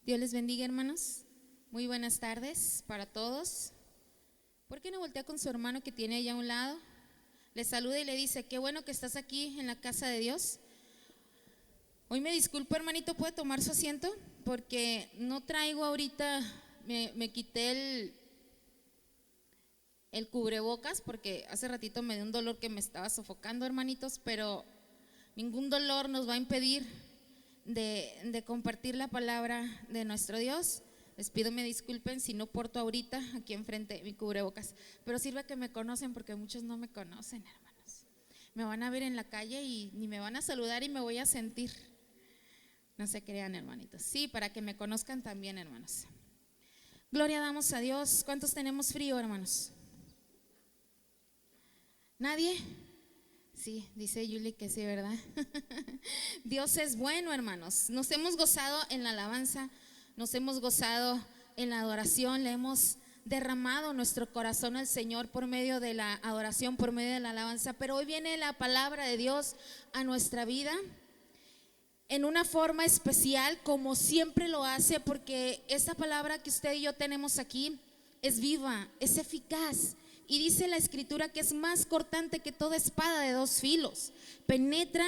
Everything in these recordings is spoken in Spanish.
Dios les bendiga, hermanos. Muy buenas tardes para todos. ¿Por qué no voltea con su hermano que tiene allá a un lado? Le saluda y le dice: qué bueno que estás aquí en la casa de Dios. Hoy me disculpo, hermanito, ¿puede tomar su asiento? Porque no traigo ahorita, me quité el cubrebocas porque hace ratito me dio un dolor que me estaba sofocando, hermanitos, pero ningún dolor nos va a impedir de compartir la palabra de nuestro Dios. Les pido me disculpen si no porto ahorita aquí enfrente mi cubrebocas, pero sirve que me conocen porque muchos no me conocen, hermanos. Me van a ver en la calle y ni me van a saludar y me voy a sentir. No se crean, hermanitos. Sí, para que me conozcan también, hermanos. Gloria damos a Dios. ¿Cuántos tenemos frío, hermanos? ¿Nadie? Sí, dice Yuli que sí, ¿verdad? Dios es bueno, hermanos. Nos hemos gozado en la alabanza, nos hemos gozado en la adoración, le hemos derramado nuestro corazón al Señor por medio de la adoración, por medio de la alabanza. Pero hoy viene la palabra de Dios a nuestra vida en una forma especial, como siempre lo hace, porque esta palabra que usted y yo tenemos aquí es viva, es eficaz. Y dice la escritura que es más cortante que toda espada de dos filos, penetra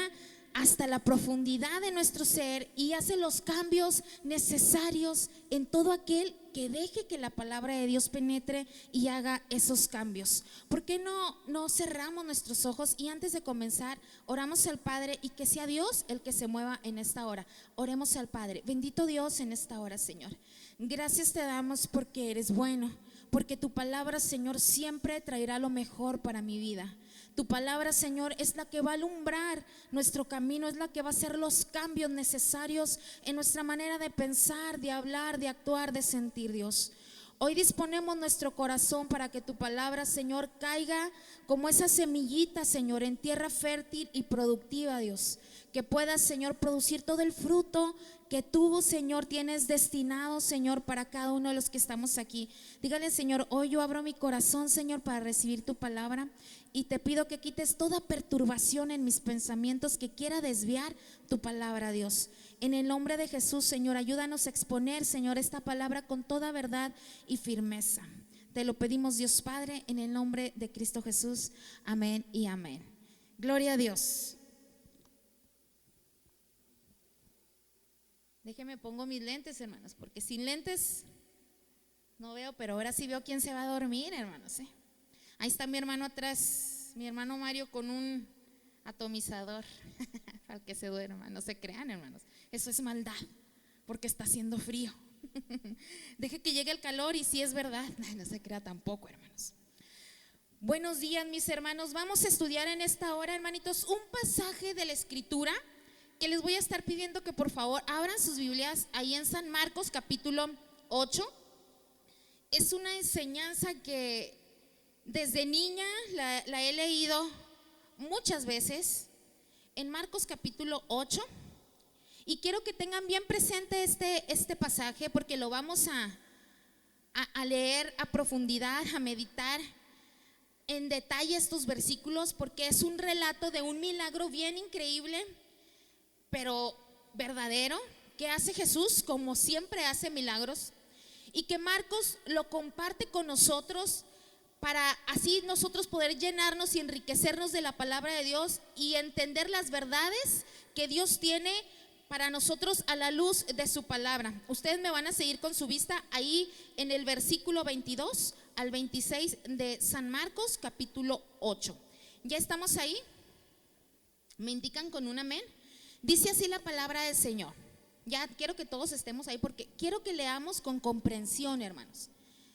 hasta la profundidad de nuestro ser y hace los cambios necesarios en todo aquel que deje que la palabra de Dios penetre y haga esos cambios. ¿Por qué no cerramos nuestros ojos y antes de comenzar oramos al Padre y que sea Dios el que se mueva en esta hora? Oremos al Padre. Bendito Dios, en esta hora, Señor, gracias te damos porque eres bueno, porque tu palabra, Señor, siempre traerá lo mejor para mi vida. Tu palabra, Señor, es la que va a alumbrar nuestro camino, es la que va a hacer los cambios necesarios en nuestra manera de pensar, de hablar, de actuar, de sentir, Dios. Hoy disponemos nuestro corazón para que tu palabra, Señor, caiga como esa semillita, Señor, en tierra fértil y productiva, Dios. Que puedas, Señor, producir todo el fruto que tú, Señor, tienes destinado, Señor, para cada uno de los que estamos aquí. Dígale, Señor, hoy yo abro mi corazón, Señor, para recibir tu palabra. Y te pido que quites toda perturbación en mis pensamientos que quiera desviar tu palabra, Dios. En el nombre de Jesús, Señor, ayúdanos a exponer, Señor, esta palabra con toda verdad y firmeza. Te lo pedimos, Dios Padre, en el nombre de Cristo Jesús. Amén y amén. Gloria a Dios. Déjenme pongo mis lentes, hermanos, porque sin lentes no veo, pero ahora sí veo quién se va a dormir, hermanos. Ahí está mi hermano atrás, mi hermano Mario con un atomizador al que se duerma. No se crean, hermanos, eso es maldad, porque está haciendo frío. Deje que llegue el calor y si es verdad, no se crea tampoco, hermanos. Buenos días, mis hermanos. Vamos a estudiar en esta hora, hermanitos, un pasaje de la escritura que les voy a estar pidiendo que por favor abran sus Biblias ahí en San Marcos capítulo 8. Es una enseñanza que desde niña la he leído muchas veces, en Marcos capítulo 8, y quiero que tengan bien presente este pasaje porque lo vamos a leer a profundidad, a meditar en detalle estos versículos, porque es un relato de un milagro bien increíble, pero verdadero, que hace Jesús, como siempre hace milagros, y que Marcos lo comparte con nosotros para así nosotros poder llenarnos y enriquecernos de la palabra de Dios y entender las verdades que Dios tiene para nosotros a la luz de su palabra. Ustedes me van a seguir con su vista ahí en el versículo 22 al 26 de San Marcos capítulo 8. ¿Ya estamos ahí? ¿Me indican con un amén? Dice así la palabra del Señor. Ya quiero que todos estemos ahí porque quiero que leamos con comprensión, hermanos.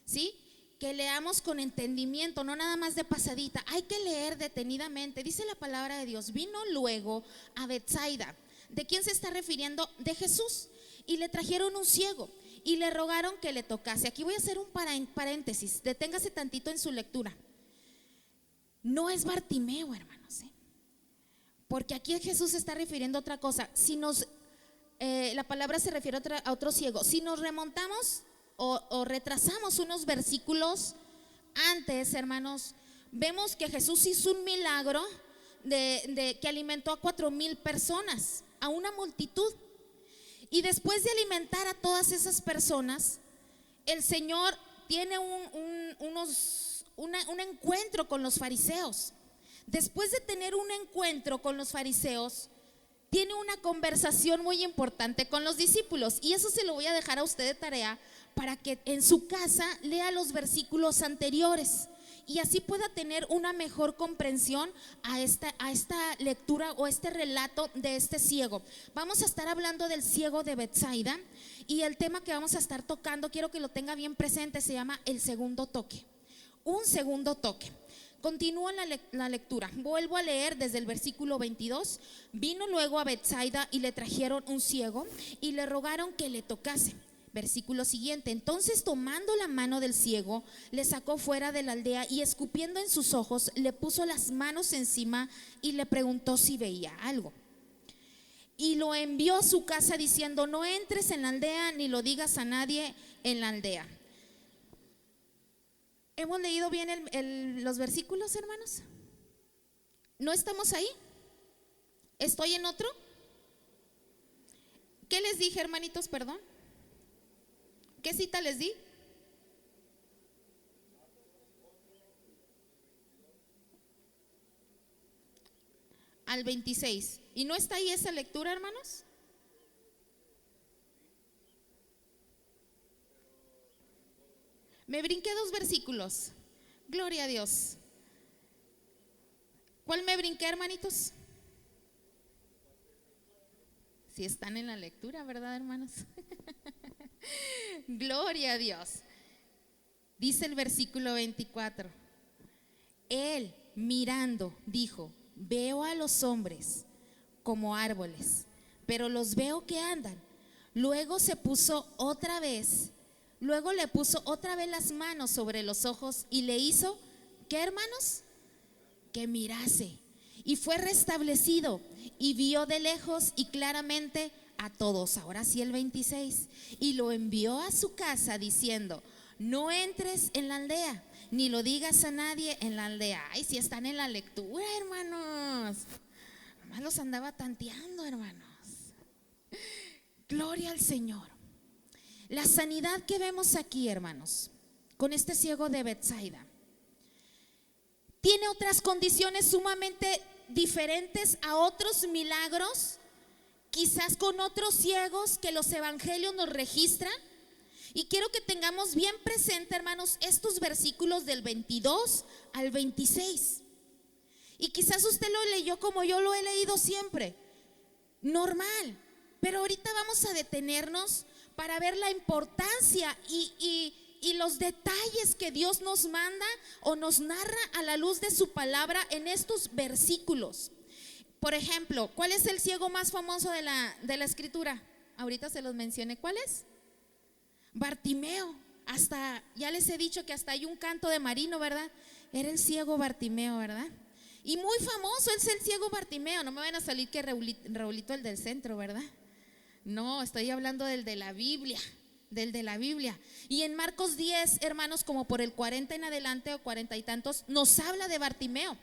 ¿Sí? Que leamos con entendimiento, no nada más de pasadita. Hay que leer detenidamente. Dice la palabra de Dios: vino luego a Betsaida. ¿De quién se está refiriendo? De Jesús. Y le trajeron un ciego y le rogaron que le tocase. Aquí voy a hacer un paréntesis. Deténgase tantito en su lectura. No es Bartimeo, hermanos, porque aquí Jesús se está refiriendo a otra cosa. Si la palabra se refiere a otro ciego. Si nos remontamos o retrasamos unos versículos antes, hermanos, vemos que Jesús hizo un milagro que alimentó a 4,000 personas, a una multitud. Y después de alimentar a todas esas personas, el Señor tiene un encuentro con los fariseos. Después de tener un encuentro con los fariseos, tiene una conversación muy importante con los discípulos. Y eso se lo voy a dejar a usted de tarea para que en su casa lea los versículos anteriores y así pueda tener una mejor comprensión a esta lectura o este relato de este ciego. Vamos a estar hablando del ciego de Betsaida y el tema que vamos a estar tocando, quiero que lo tenga bien presente, se llama el segundo toque. Un segundo toque. Continúo la lectura. Vuelvo a leer desde el versículo 22. Vino luego a Betsaida y le trajeron un ciego y le rogaron que le tocase. Versículo siguiente. Entonces, tomando la mano del ciego, le sacó fuera de la aldea y escupiendo en sus ojos, le puso las manos encima y le preguntó si veía algo. Y lo envió a su casa diciendo: no entres en la aldea ni lo digas a nadie en la aldea. ¿Hemos leído bien los versículos, hermanos? ¿No estamos ahí? ¿Estoy en otro? ¿Qué les dije, hermanitos? Perdón. ¿Qué cita les di? Al 26. ¿Y no está ahí esa lectura, hermanos? Me brinqué 2 versículos. Gloria a Dios. ¿Cuál me brinqué, hermanitos? Si están en la lectura, ¿verdad, hermanos? Gloria a Dios. Dice el versículo 24. Él, mirando, dijo: veo a los hombres como árboles, pero los veo que andan. Luego le puso otra vez las manos sobre los ojos y le hizo, ¿qué, hermanos? Que mirase. Y fue restablecido y vio de lejos y claramente a todos. Ahora sí el 26. Y lo envió a su casa diciendo: no entres en la aldea, ni lo digas a nadie en la aldea. Ay, si están en la lectura, hermanos. Nomás los andaba tanteando, hermanos. Gloria al Señor. La sanidad que vemos aquí, hermanos, con este ciego de Betsaida, tiene otras condiciones sumamente diferentes a otros milagros, quizás con otros ciegos que los evangelios nos registran. Y quiero que tengamos bien presente, hermanos, estos versículos del 22 al 26. Y quizás usted lo leyó como yo lo he leído siempre, normal. Pero ahorita vamos a detenernos para ver la importancia y los detalles que Dios nos manda o nos narra a la luz de su palabra en estos versículos. Por ejemplo, ¿cuál es el ciego más famoso de la escritura? Ahorita se los mencioné. ¿Cuál es? Bartimeo. Hasta, ya les he dicho que hasta hay un canto de Marino, ¿verdad? Era el ciego Bartimeo, ¿verdad? Y muy famoso es el ciego Bartimeo. No me van a salir que Raulito el del centro, ¿verdad? No, estoy hablando del de la Biblia. Y en Marcos 10, hermanos, como por el 40 en adelante o 40 y tantos, nos habla de Bartimeo.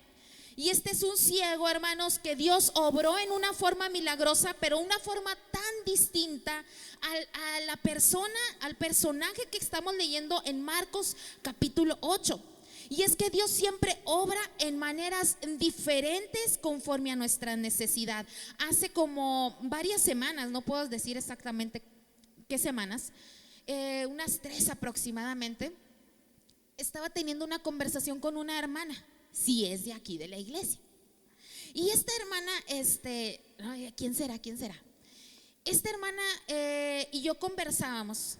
Y este es un ciego, hermanos, que Dios obró en una forma milagrosa, pero una forma tan distinta a la persona, al personaje que estamos leyendo en Marcos capítulo 8. Y es que Dios siempre obra en maneras diferentes conforme a nuestra necesidad. Hace como varias semanas, no puedo decir exactamente qué semanas, unas 3 aproximadamente, estaba teniendo una conversación con una hermana, si es de aquí de la iglesia. Y esta hermana, ¿quién será? Esta hermana y yo conversábamos.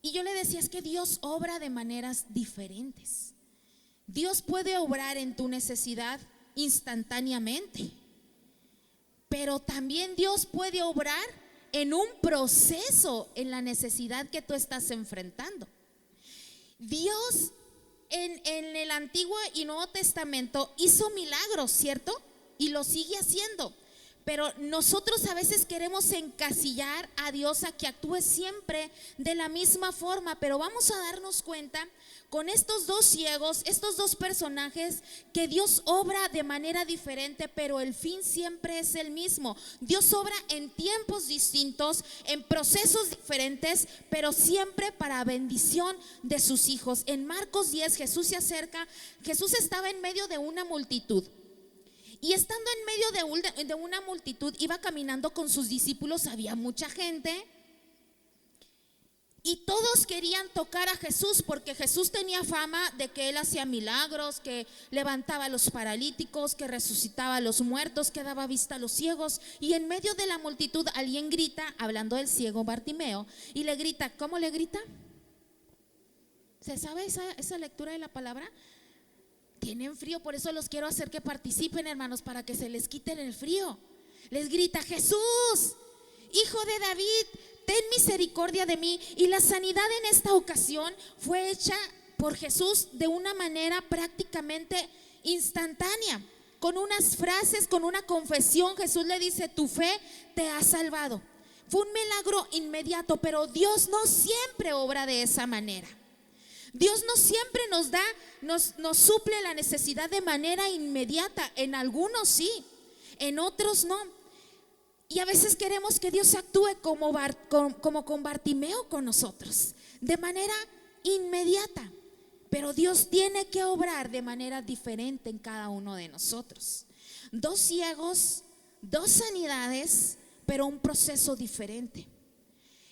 Y yo le decía, es que Dios obra de maneras diferentes. Dios puede obrar en tu necesidad instantáneamente, pero también Dios puede obrar en un proceso en la necesidad que tú estás enfrentando. Dios en el Antiguo y Nuevo Testamento hizo milagros, ¿cierto? Y lo sigue haciendo. Pero nosotros a veces queremos encasillar a Dios a que actúe siempre de la misma forma, pero vamos a darnos cuenta con estos dos ciegos, estos dos personajes, que Dios obra de manera diferente, pero el fin siempre es el mismo. Dios obra en tiempos distintos, en procesos diferentes, pero siempre para bendición de sus hijos. En Marcos 10 Jesús se acerca, Jesús estaba en medio de una multitud. Y estando en medio de una multitud, iba caminando con sus discípulos, había mucha gente. Y todos querían tocar a Jesús porque Jesús tenía fama de que él hacía milagros, que levantaba a los paralíticos, que resucitaba a los muertos, que daba vista a los ciegos. Y en medio de la multitud alguien grita, hablando del ciego Bartimeo, y le grita, ¿cómo le grita? ¿Se sabe esa lectura de la palabra? Tienen frío, por eso los quiero hacer que participen, hermanos, para que se les quite el frío. Les grita, Jesús, Hijo de David, ten misericordia de mí. Y la sanidad en esta ocasión fue hecha por Jesús de una manera prácticamente instantánea. Con unas frases, con una confesión, Jesús le dice, tu fe te ha salvado. Fue un milagro inmediato, pero Dios no siempre obra de esa manera. Dios no siempre nos suple la necesidad de manera inmediata. En algunos sí, en otros no. Y a veces queremos que Dios actúe como con Bartimeo con nosotros, de manera inmediata. Pero Dios tiene que obrar de manera diferente en cada uno de nosotros. Dos ciegos, dos sanidades, pero un proceso diferente.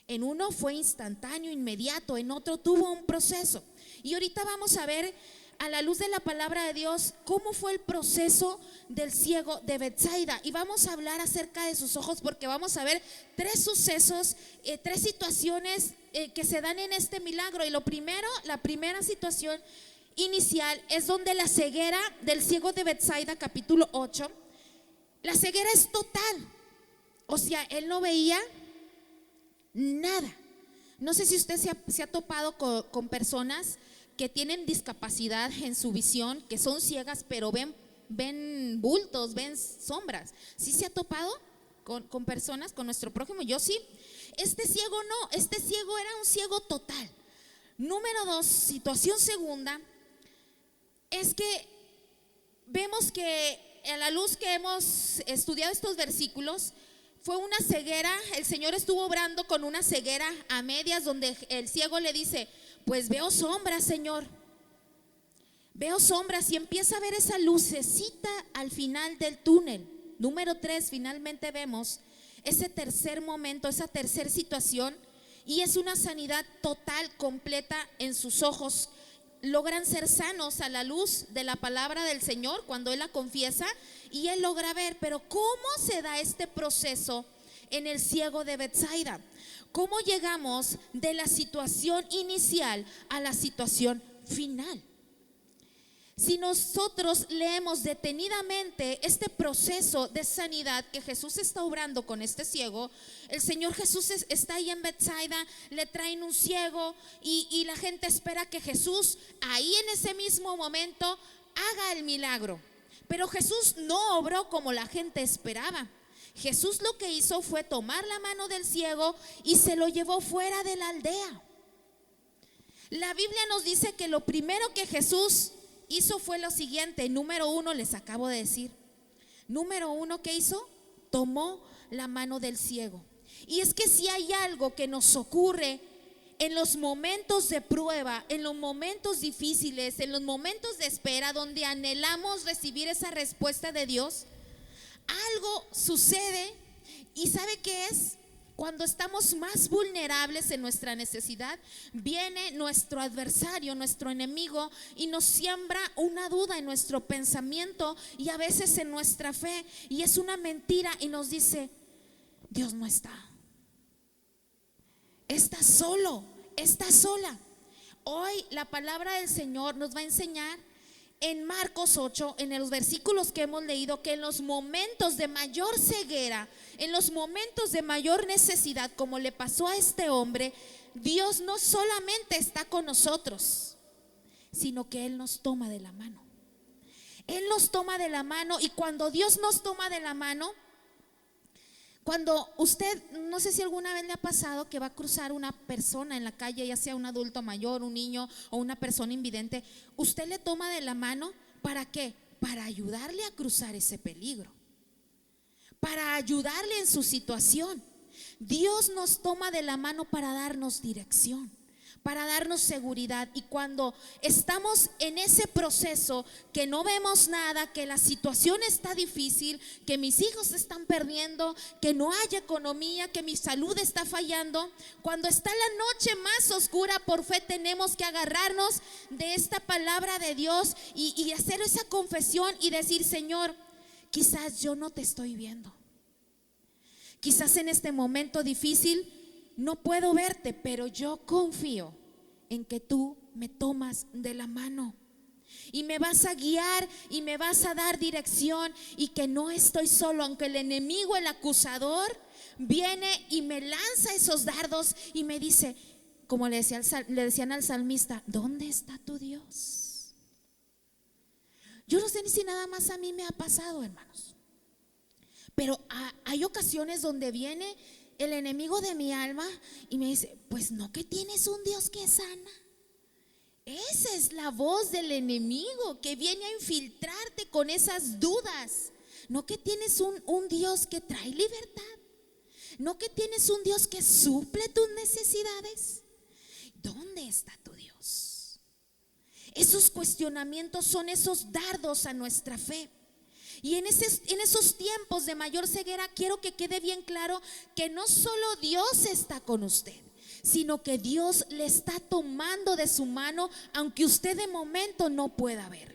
En uno fue instantáneo, inmediato, en otro tuvo un proceso. Y ahorita vamos a ver, a la luz de la palabra de Dios, cómo fue el proceso del ciego de Betsaida. Y vamos a hablar acerca de sus ojos, porque vamos a ver tres sucesos, tres situaciones que se dan en este milagro. Y la primera situación inicial es donde la ceguera del ciego de Betsaida, capítulo 8, la ceguera es total. O sea, él no veía nada. No sé si usted se ha topado con personas que tienen discapacidad en su visión, que son ciegas, pero ven bultos, ven sombras. ¿Sí se ha topado con personas, con nuestro prójimo? Yo sí. Este ciego no, este ciego era un ciego total. Número 2, situación segunda, es que vemos que a la luz que hemos estudiado estos versículos, fue una ceguera. El Señor estuvo obrando con una ceguera a medias, donde el ciego le dice, pues veo sombras, Señor, veo sombras, y empieza a ver esa lucecita al final del túnel. Número 3, finalmente vemos ese tercer momento, esa tercera situación, y es una sanidad total, completa en sus ojos. Logran ser sanos a la luz de la palabra del Señor cuando él la confiesa, y él logra ver. Pero ¿cómo se da este proceso en el ciego de Betsaida? ¿Cómo llegamos de la situación inicial a la situación final? Si nosotros leemos detenidamente este proceso de sanidad que Jesús está obrando con este ciego, el Señor Jesús está ahí en Betsaida, le traen un ciego y la gente espera que Jesús ahí en ese mismo momento haga el milagro. Pero Jesús no obró como la gente esperaba. Jesús lo que hizo fue tomar la mano del ciego y se lo llevó fuera de la aldea. La Biblia nos dice que lo primero que Jesús hizo fue lo siguiente. Número 1, les acabo de decir. Número 1, ¿qué hizo? Tomó la mano del ciego. Y es que si hay algo que nos ocurre en los momentos de prueba, en los momentos difíciles, en los momentos de espera, donde anhelamos recibir esa respuesta de Dios, algo sucede. ¿Y sabe qué es? Cuando estamos más vulnerables en nuestra necesidad, viene nuestro adversario, nuestro enemigo, y nos siembra una duda en nuestro pensamiento y a veces en nuestra fe, y es una mentira, y nos dice, Dios no está. Estás solo, estás sola. Hoy la palabra del Señor nos va a enseñar en Marcos 8, en los versículos que hemos leído, que en los momentos de mayor ceguera, en los momentos de mayor necesidad, como le pasó a este hombre, Dios no solamente está con nosotros, sino que Él nos toma de la mano. Él nos toma de la mano, y cuando Dios nos toma de la mano, Cuando usted, no sé si alguna vez le ha pasado que va a cruzar una persona en la calle, ya sea un adulto mayor, un niño o una persona invidente, usted le toma de la mano, ¿para qué? Para ayudarle a cruzar ese peligro, para ayudarle en su situación. Dios nos toma de la mano para darnos dirección, para darnos seguridad. Y cuando estamos en ese proceso que no vemos nada, que la situación está difícil, que mis hijos se están perdiendo, que no hay economía, que mi salud está fallando, cuando está la noche más oscura, por fe tenemos que agarrarnos de esta palabra de Dios y hacer esa confesión y decir: Señor, quizás yo no te estoy viendo, quizás en este momento difícil no puedo verte, pero yo confío en que tú me tomas de la mano y me vas a guiar y me vas a dar dirección, y que no estoy solo, aunque el enemigo, el acusador, viene y me lanza esos dardos y me dice, como le decían al salmista: ¿dónde está tu Dios? Yo no sé ni si nada más a mí me ha pasado, hermanos, pero hay ocasiones donde viene el enemigo de mi alma y me dice: pues no, que tienes un Dios que sana. Esa es la voz del enemigo que viene a infiltrarte con esas dudas. No que tienes un Dios que trae libertad, no que tienes un Dios que suple tus necesidades. ¿Dónde está tu Dios? Esos cuestionamientos son esos dardos a nuestra fe. Y en esos tiempos de mayor ceguera, quiero que quede bien claro que no solo Dios está con usted, sino que Dios le está tomando de su mano, aunque usted de momento no pueda verlo.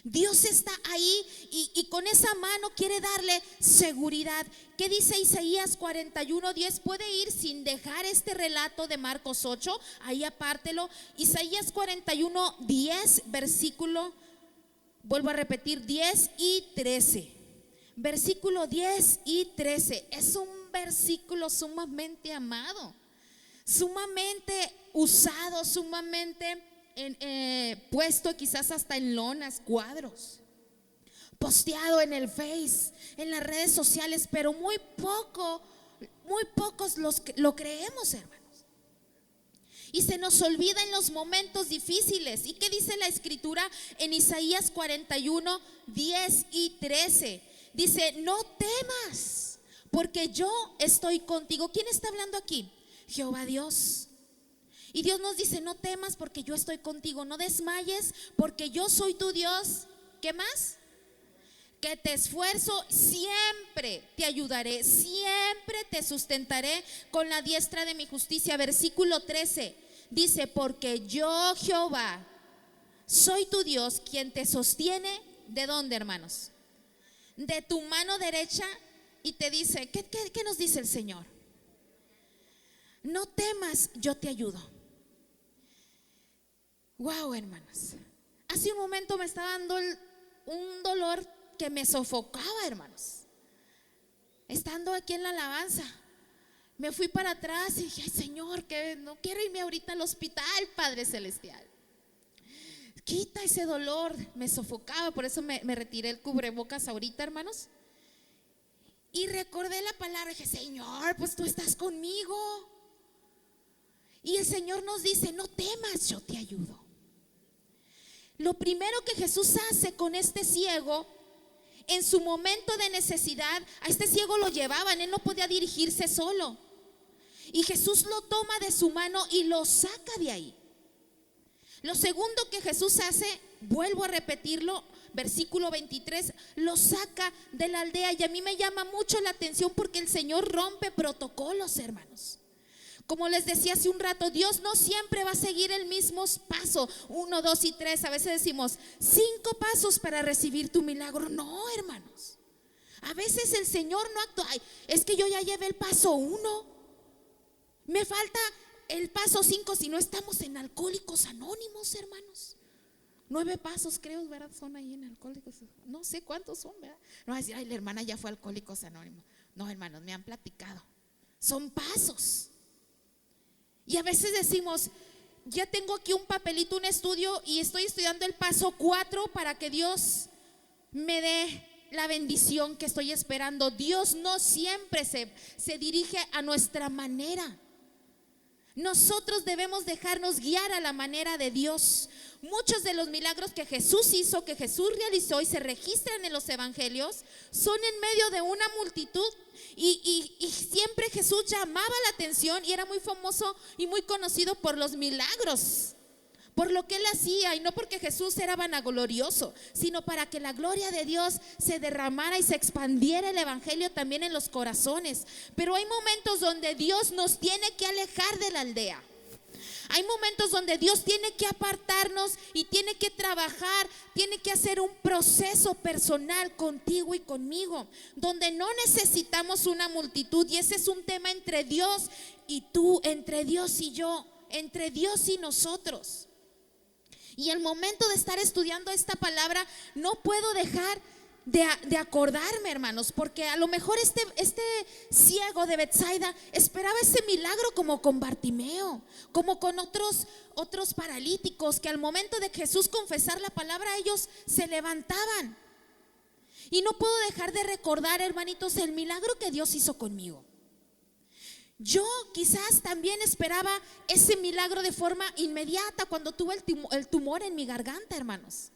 Dios está ahí y con esa mano quiere darle seguridad. ¿Qué dice Isaías 41:10? Puede ir sin dejar este relato de Marcos 8, ahí apártelo. Isaías 41:10, versículo, vuelvo a repetir, 10 y 13. Versículo 10 y 13. Es un versículo sumamente amado, sumamente usado, sumamente puesto quizás hasta en lonas, cuadros, posteado en el Face, en las redes sociales, pero muy pocos lo creemos, hermanos. Y se nos olvida en los momentos difíciles. ¿Y qué dice la escritura en Isaías 41:10 y 13? Dice: no temas, porque yo estoy contigo. ¿Quién está hablando aquí? Jehová Dios. Y Dios nos dice: no temas porque yo estoy contigo, no desmayes porque yo soy tu Dios. ¿Qué más? Que te esfuerzo, siempre te ayudaré, siempre te sustentaré con la diestra de mi justicia. Versículo 13 dice: porque yo, Jehová, soy tu Dios, quien te sostiene. ¿De dónde, hermanos? De tu mano derecha. Y te dice, ¿qué nos dice el Señor? No temas, yo te ayudo. Wow, hermanos, hace un momento me estaba dando un dolor que me sofocaba, hermanos. Estando aquí en la alabanza, me fui para atrás y dije: ay, Señor, que no quiero irme ahorita al hospital, Padre Celestial. Quita ese dolor, me sofocaba. Por eso me retiré el cubrebocas ahorita, hermanos. Y recordé la palabra y dije: Señor, pues tú estás conmigo. Y el Señor nos dice: no temas, yo te ayudo. Lo primero que Jesús hace con este ciego, en su momento de necesidad, a este ciego lo llevaban, él no podía dirigirse solo, y Jesús lo toma de su mano y lo saca de ahí. Lo segundo que Jesús hace, vuelvo a repetirlo, versículo 23, lo saca de la aldea. Y a mí me llama mucho la atención porque el Señor rompe protocolos, hermanos. Como les decía hace un rato, Dios no siempre va a seguir el mismo paso, 1, 2 y 3. A veces decimos 5 pasos para recibir tu milagro. No, hermanos, a veces el Señor no actúa. Ay, es que yo ya llevé el paso 1, me falta el paso 5. Si no, estamos en Alcohólicos Anónimos, hermanos. 9 pasos, creo, ¿verdad? Son ahí en Alcohólicos. No sé cuántos son, ¿verdad? No va a decir: ay, la hermana ya fue a Alcohólicos Anónimos. No, hermanos, me han platicado. Son pasos. Y a veces decimos: ya tengo aquí un papelito, un estudio, y estoy estudiando el paso 4 para que Dios me dé la bendición que estoy esperando. Dios no siempre se dirige a nuestra manera. Nosotros debemos dejarnos guiar a la manera de Dios. Muchos de los milagros que Jesús hizo, que Jesús realizó y se registran en los evangelios, son en medio de una multitud. Y siempre Jesús llamaba la atención y era muy famoso y muy conocido por los milagros, por lo que él hacía, y no porque Jesús era vanaglorioso, sino para que la gloria de Dios se derramara y se expandiera el evangelio también en los corazones. Pero hay momentos donde Dios nos tiene que alejar de la aldea. Hay momentos donde Dios tiene que apartarnos y tiene que trabajar, tiene que hacer un proceso personal contigo y conmigo, donde no necesitamos una multitud. Y ese es un tema entre Dios y tú, entre Dios y yo, entre Dios y nosotros. Y el momento de estar estudiando esta palabra, no puedo dejar de acordarme, hermanos, porque a lo mejor este ciego de Betsaida esperaba ese milagro como con Bartimeo, como con otros paralíticos, que al momento de Jesús confesar la palabra, ellos se levantaban. Y no puedo dejar de recordar, hermanitos, el milagro que Dios hizo conmigo. Yo quizás también esperaba ese milagro de forma inmediata cuando tuve el tumor en mi garganta, hermanos.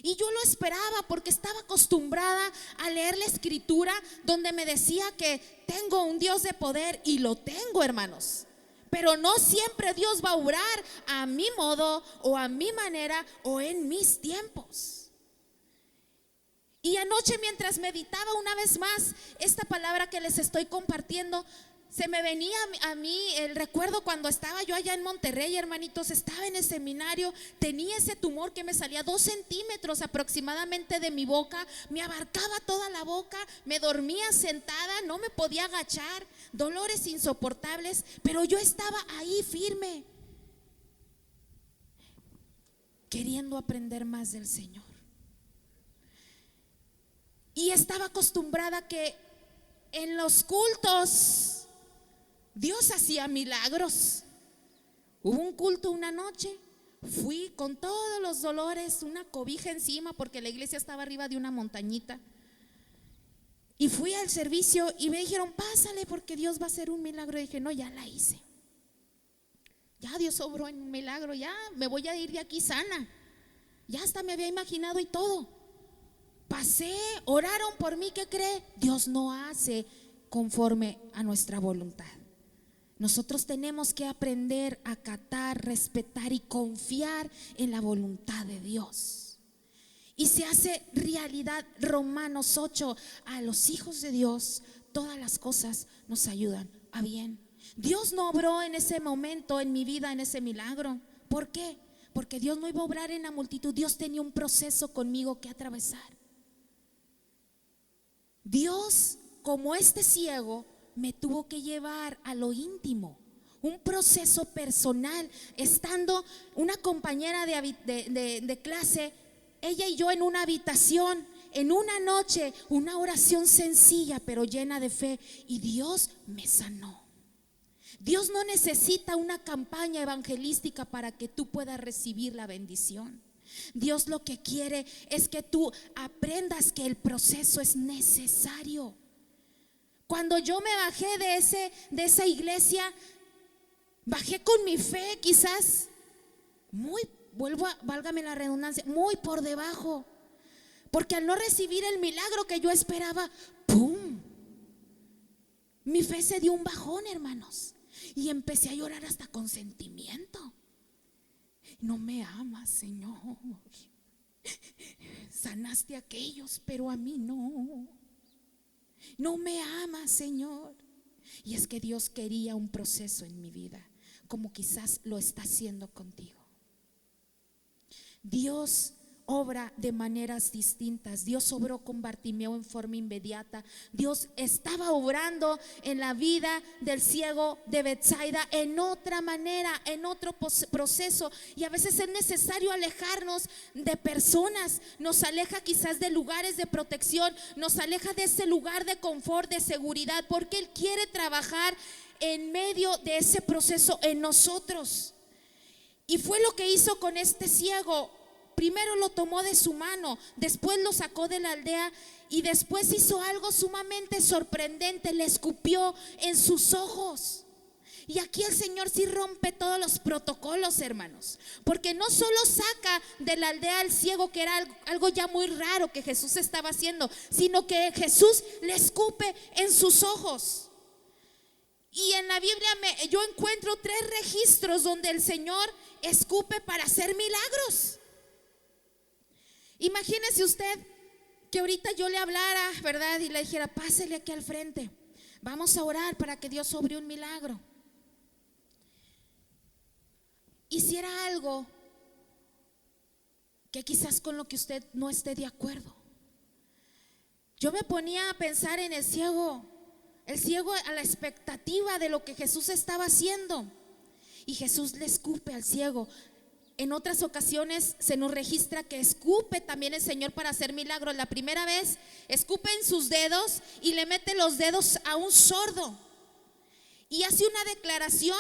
Y yo lo esperaba porque estaba acostumbrada a leer la escritura, donde me decía que tengo un Dios de poder, y lo tengo, hermanos. Pero no siempre Dios va a obrar a mi modo o a mi manera o en mis tiempos. Y anoche, mientras meditaba una vez más esta palabra que les estoy compartiendo, se me venía a mí el recuerdo cuando estaba yo allá en Monterrey, hermanitos. Estaba en el seminario, tenía ese tumor que me salía 2 centímetros aproximadamente de mi boca, me abarcaba toda la boca, me dormía sentada, no me podía agachar, dolores insoportables, pero yo estaba ahí firme, queriendo aprender más del Señor. Y estaba acostumbrada que en los cultos Dios hacía milagros. Hubo un culto una noche, fui con todos los dolores, una cobija encima, porque la iglesia estaba arriba de una montañita. Y fui al servicio y me dijeron: pásale porque Dios va a hacer un milagro. Y dije: no, ya la hice. Ya Dios obró en un milagro, ya me voy a ir de aquí sana. Ya hasta me había imaginado y todo. Pasé, oraron por mí. ¿Qué cree? Dios no hace conforme a nuestra voluntad. Nosotros tenemos que aprender a acatar, respetar y confiar en la voluntad de Dios. Y se hace realidad Romanos 8: a los hijos de Dios todas las cosas nos ayudan a bien. Dios no obró en ese momento en mi vida, en ese milagro. ¿Por qué? Porque Dios no iba a obrar en la multitud. Dios tenía un proceso conmigo que atravesar. Dios, como este ciego, me tuvo que llevar a lo íntimo, un proceso personal. Estando una compañera de clase, ella y yo en una habitación, en una noche, una oración sencilla pero llena de fe, y Dios me sanó. Dios no necesita una campaña evangelística para que tú puedas recibir la bendición. Dios lo que quiere es que tú aprendas que el proceso es necesario. Cuando yo me bajé de esa iglesia, bajé con mi fe quizás válgame la redundancia, muy por debajo. Porque al no recibir el milagro que yo esperaba, ¡pum!, mi fe se dio un bajón, hermanos. Y empecé a llorar hasta con sentimiento. No me amas, Señor. Sanaste a aquellos, pero a mí no. No me amas, Señor. Y es que Dios quería un proceso en mi vida, como quizás lo está haciendo contigo. Dios obra de maneras distintas. Dios obró con Bartimeo en forma inmediata. Dios estaba obrando en la vida del ciego de Betsaida en otra manera, en otro proceso. Y a veces es necesario alejarnos de personas. Nos aleja quizás de lugares de protección, nos aleja de ese lugar de confort, de seguridad, porque Él quiere trabajar en medio de ese proceso en nosotros. Y fue lo que hizo con este ciego. primero lo tomó de su mano, después lo sacó de la aldea y después hizo algo sumamente sorprendente, le escupió en sus ojos. Y aquí el Señor sí rompe todos los protocolos, hermanos, porque no solo saca de la aldea al ciego, que era algo ya muy raro que Jesús estaba haciendo, sino que Jesús le escupe en sus ojos. Y en la Biblia yo encuentro 3 registros donde el Señor escupe para hacer milagros. Imagínese usted que ahorita yo le hablara, ¿verdad? Y le dijera, pásele aquí al frente, vamos a orar para que Dios obre un milagro. Hiciera algo que quizás con lo que usted no esté de acuerdo. Yo me ponía a pensar en el ciego a la expectativa de lo que Jesús estaba haciendo, y Jesús le escupe al ciego. En otras ocasiones se nos registra que escupe también el Señor para hacer milagros. La primera vez escupe en sus dedos y le mete los dedos a un sordo y hace una declaración,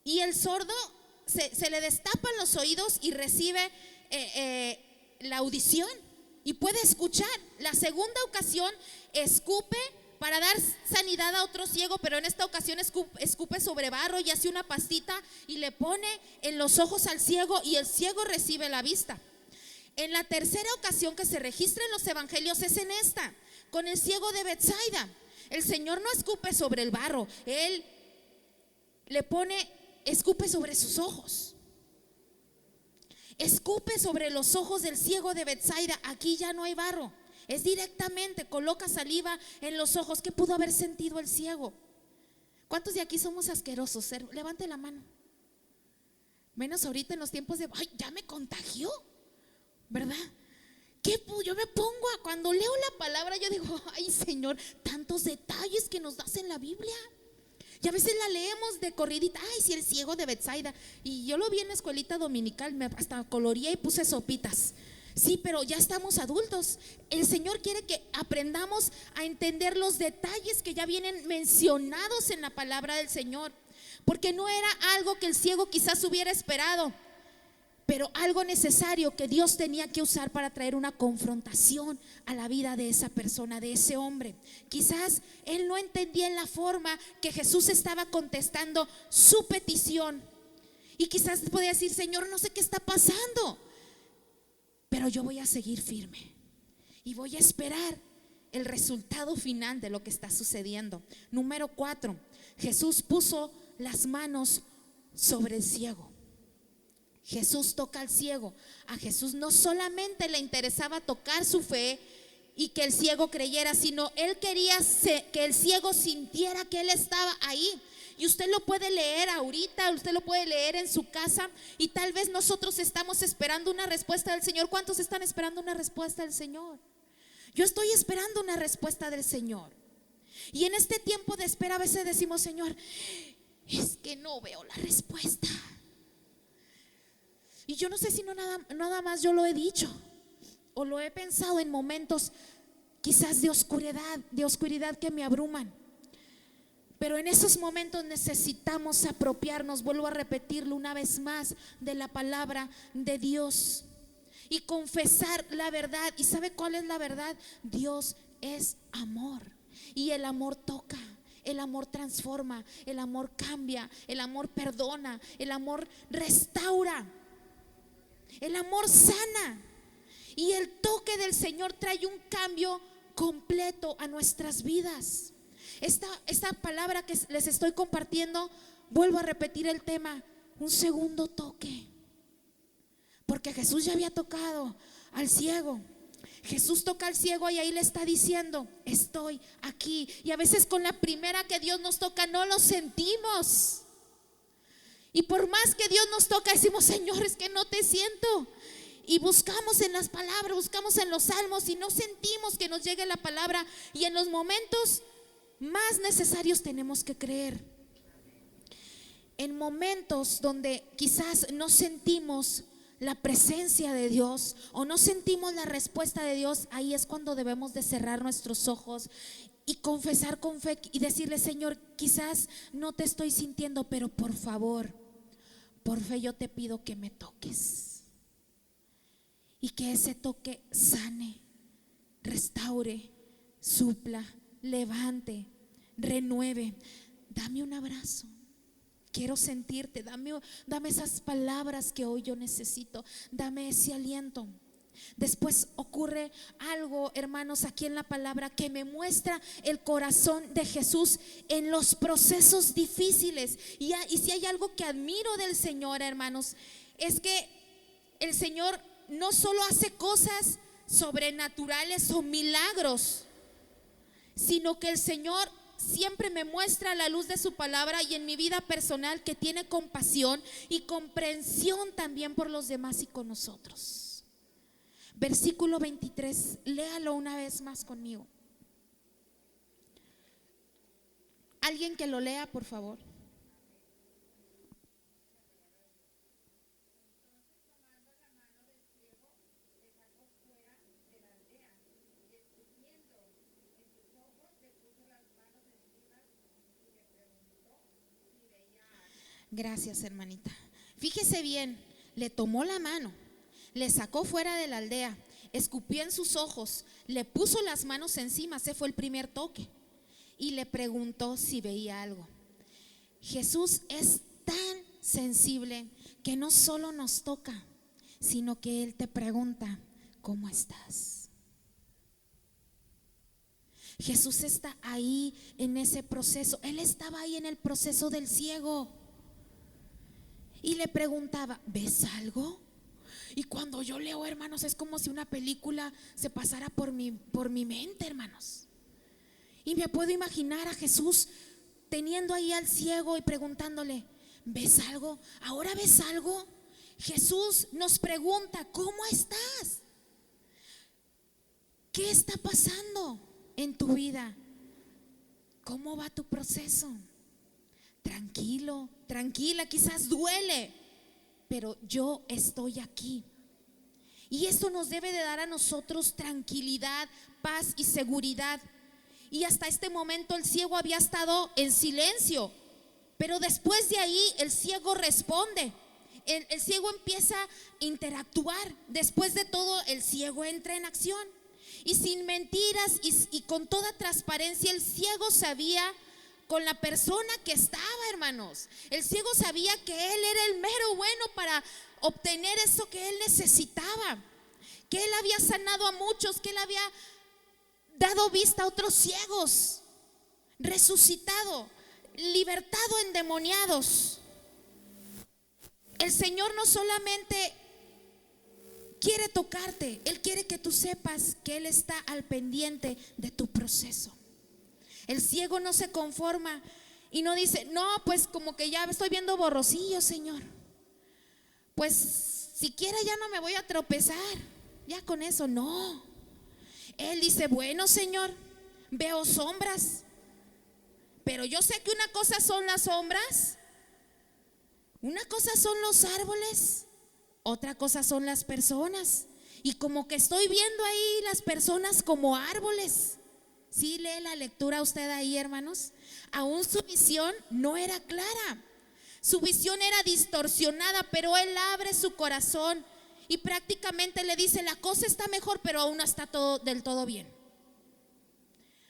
y el sordo se le destapan los oídos y recibe la audición y puede escuchar. La segunda ocasión escupe para dar sanidad a otro ciego, pero en esta ocasión escupe sobre barro y hace una pastita y le pone en los ojos al ciego, y el ciego recibe la vista. En la tercera ocasión que se registra en los evangelios es en esta, con el ciego de Betsaida. El Señor no escupe sobre el barro, Él escupe sobre sus ojos. Escupe sobre los ojos del ciego de Betsaida. Aquí ya no hay barro, es directamente, coloca saliva en los ojos. ¿Qué pudo haber sentido el ciego? ¿Cuántos de aquí somos asquerosos? Levante la mano. Menos ahorita en los tiempos de, ay, ya me contagió, ¿verdad? Yo me pongo cuando leo la palabra, yo digo, ay Señor, tantos detalles que nos das en la Biblia. Y a veces la leemos de corridita, ay, si el ciego de Betsaida. Y yo lo vi en la escuelita dominical, hasta coloría y puse sopitas. Sí, pero ya estamos adultos. El Señor quiere que aprendamos a entender los detalles que ya vienen mencionados en la palabra del Señor, porque no era algo que el ciego quizás hubiera esperado, pero algo necesario que Dios tenía que usar para traer una confrontación a la vida de esa persona, de ese hombre. Quizás él no entendía en la forma que Jesús estaba contestando su petición, y quizás podía decir, Señor, no sé qué está pasando, pero yo voy a seguir firme y voy a esperar el resultado final de lo que está sucediendo. Número 4, Jesús puso las manos sobre el ciego. Jesús toca al ciego. A Jesús no solamente le interesaba tocar su fe y que el ciego creyera, sino Él quería que el ciego sintiera que Él estaba ahí. Y usted lo puede leer ahorita, usted lo puede leer en su casa, y tal vez nosotros estamos esperando una respuesta del Señor. ¿Cuántos están esperando una respuesta del Señor? Yo estoy esperando una respuesta del Señor. Y en este tiempo de espera a veces decimos, Señor, es que no veo la respuesta. Y yo no sé si nada más yo lo he dicho o lo he pensado en momentos quizás de oscuridad que me abruman. Pero en esos momentos necesitamos apropiarnos, vuelvo a repetirlo una vez más, de la palabra de Dios y confesar la verdad. ¿Y sabe cuál es la verdad? Dios es amor, y el amor toca, el amor transforma, el amor cambia, el amor perdona, el amor restaura, el amor sana. Y el toque del Señor trae un cambio completo a nuestras vidas. Esta palabra que les estoy compartiendo, vuelvo a repetir el tema, un segundo toque, porque Jesús ya había tocado al ciego. Jesús toca al ciego y ahí le está diciendo, estoy aquí. Y a veces con la primera que Dios nos toca no lo sentimos, y por más que Dios nos toca decimos, Señor, es que no te siento. Y buscamos en las palabras, buscamos en los salmos y no sentimos que nos llegue la palabra. Y en los momentos más necesarios tenemos que creer. En momentos donde quizás no sentimos la presencia de Dios o no sentimos la respuesta de Dios, ahí es cuando debemos de cerrar nuestros ojos y confesar con fe y decirle, Señor, quizás no te estoy sintiendo, pero por favor, por fe yo te pido que me toques. y que ese toque sane, restaure, supla, levante, renueve. Dame un abrazo. Quiero sentirte, dame esas palabras que hoy yo necesito, dame ese aliento. Después ocurre algo, hermanos, aquí en la palabra que me muestra el corazón de Jesús en los procesos difíciles. Y si hay algo que admiro del Señor, hermanos, es que el Señor no solo hace cosas sobrenaturales o milagros, sino que el Señor siempre me muestra a la luz de su palabra y en mi vida personal que tiene compasión y comprensión también por los demás y con nosotros. Versículo 23, léalo una vez más conmigo. Alguien que lo lea, por favor. Gracias, hermanita. Fíjese bien, le tomó la mano, le sacó fuera de la aldea, escupió en sus ojos, le puso las manos encima, ese fue el primer toque, y le preguntó si veía algo. Jesús es tan sensible que no solo nos toca, sino que Él te pregunta: ¿cómo estás? Jesús está ahí en ese proceso. Él estaba ahí en el proceso del ciego y le preguntaba: ¿ves algo? Y cuando yo leo, hermanos, es como si una película se pasara por mi mente, hermanos. Y me puedo imaginar a Jesús teniendo ahí al ciego y preguntándole: ¿ves algo? ¿Ahora ves algo? Jesús nos pregunta: ¿cómo estás? ¿Qué está pasando en tu vida? ¿Cómo va tu proceso? Tranquilo, tranquila, quizás duele, pero yo estoy aquí. Y esto nos debe de dar a nosotros tranquilidad, paz y seguridad. Y hasta este momento el ciego había estado en silencio, pero después de ahí el ciego responde. El ciego empieza a interactuar. Después de todo, el ciego entra en acción. Y sin mentiras y con toda transparencia, el ciego sabía con la persona que estaba, hermanos. El ciego sabía que él era el mero bueno para obtener eso que él necesitaba, que él había sanado a muchos, que él había dado vista a otros ciegos, resucitado, libertado endemoniados. El Señor no solamente quiere tocarte, Él quiere que tú sepas que Él está al pendiente de tu proceso. El ciego no se conforma y no dice: no, pues como que ya estoy viendo borrosillo, Señor, pues siquiera ya no me voy a tropezar, ya con eso. No, Él dice: bueno, Señor, veo sombras, pero yo sé que una cosa son las sombras, una cosa son los árboles, otra cosa son las personas. Y como que estoy viendo ahí las personas como árboles. ¿Sí lee la lectura usted ahí, hermanos? Aún su visión no era clara, su visión era distorsionada, pero Él abre su corazón y prácticamente le dice: la cosa está mejor, pero aún no está todo del todo bien.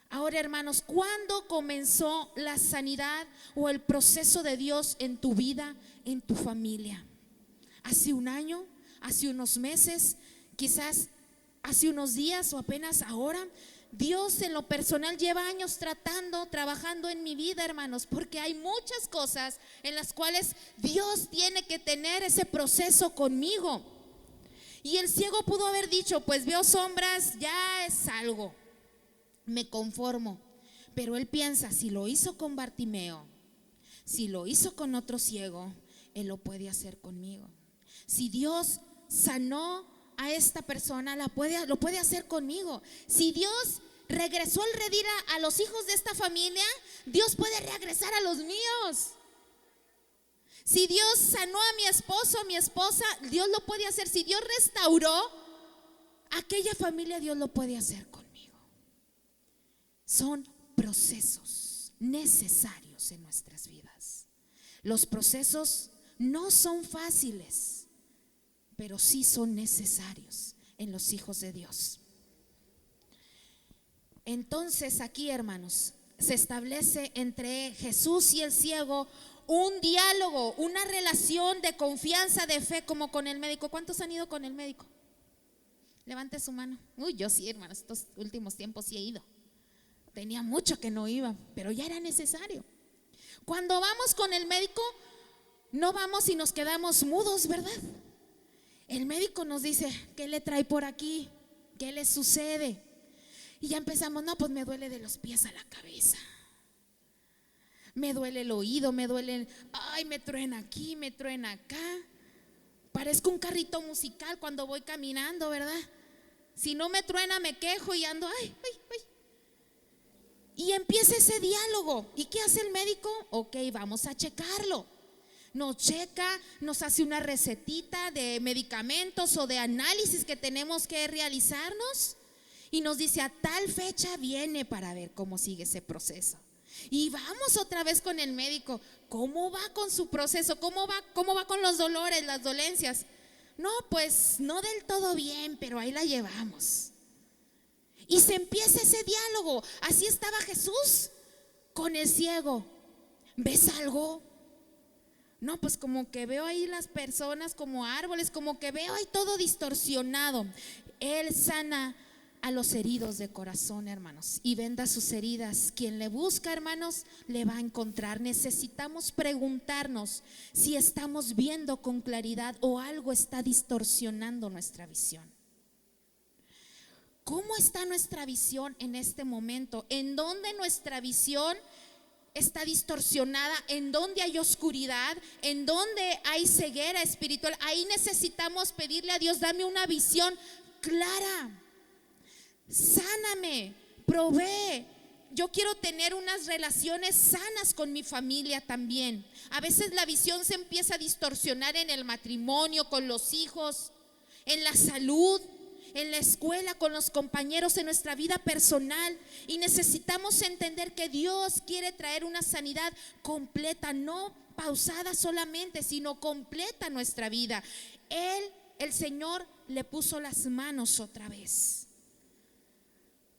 Ahora, hermanos, ¿cuándo comenzó la sanidad o el proceso de Dios en tu vida, en tu familia? ¿Hace un año? ¿Hace unos meses? ¿Quizás hace unos días o apenas ahora? Dios en lo personal lleva años trabajando en mi vida, hermanos, porque hay muchas cosas en las cuales Dios tiene que tener ese proceso conmigo. Y el ciego pudo haber dicho: pues veo sombras, ya es algo, me conformo. Pero él piensa: si lo hizo con Bartimeo, si lo hizo con otro ciego, Él lo puede hacer conmigo. Si Dios sanó a esta persona, lo puede hacer conmigo. Si Dios regresó al redil a los hijos de esta familia, Dios puede regresar a los míos. Si Dios sanó a mi esposo, a mi esposa, Dios lo puede hacer. Si Dios restauró aquella familia, Dios lo puede hacer conmigo. Son procesos necesarios en nuestras vidas. Los procesos no son fáciles, pero sí son necesarios. en los hijos de Dios. Entonces aquí, hermanos, se establece entre Jesús y el ciego un diálogo, una relación de confianza, de fe, como con el médico. ¿Cuántos han ido con el médico? Levante su mano. Uy, yo sí, hermanos, estos últimos tiempos sí he ido. Tenía mucho que no iba, pero ya era necesario. Cuando vamos con el médico, no vamos y nos quedamos mudos, ¿verdad? El médico nos dice, ¿qué le trae por aquí? ¿Qué le sucede? Y ya empezamos, no, pues me duele de los pies a la cabeza. Me duele el oído, me duele, ay, me truena aquí, me truena acá. Parezco un carrito musical cuando voy caminando, ¿verdad? Si no me truena me quejo y ando, ay. Y empieza ese diálogo. ¿Y qué hace el médico? Ok, vamos a checarlo. Nos checa, nos hace una recetita de medicamentos o de análisis que tenemos que realizarnos y nos dice, a tal fecha viene, para ver cómo sigue ese proceso. Y vamos otra vez con el médico. ¿Cómo va con su proceso? ¿Cómo va con los dolores, las dolencias? No, pues no del todo bien, pero ahí la llevamos. Y se empieza ese diálogo. Así estaba Jesús con el ciego. ¿Ves algo? No, pues como que veo ahí las personas como árboles, como que veo ahí todo distorsionado. Él sana a los heridos de corazón, hermanos, y venda sus heridas. Quien le busca, hermanos, le va a encontrar. Necesitamos preguntarnos si estamos viendo con claridad o algo está distorsionando nuestra visión. ¿Cómo está nuestra visión en este momento? ¿En dónde nuestra visión está distorsionada? ¿En dónde hay oscuridad? ¿En dónde hay ceguera espiritual? Ahí necesitamos pedirle a Dios, dame una visión clara. Sáname, provee. Yo quiero tener unas relaciones sanas con mi familia también. A veces la visión se empieza a distorsionar en el matrimonio, con los hijos, en la salud, en la escuela, con los compañeros, en nuestra vida personal. Y necesitamos entender que Dios quiere traer una sanidad completa, no pausada solamente, sino completa a nuestra vida. El Señor, le puso las manos otra vez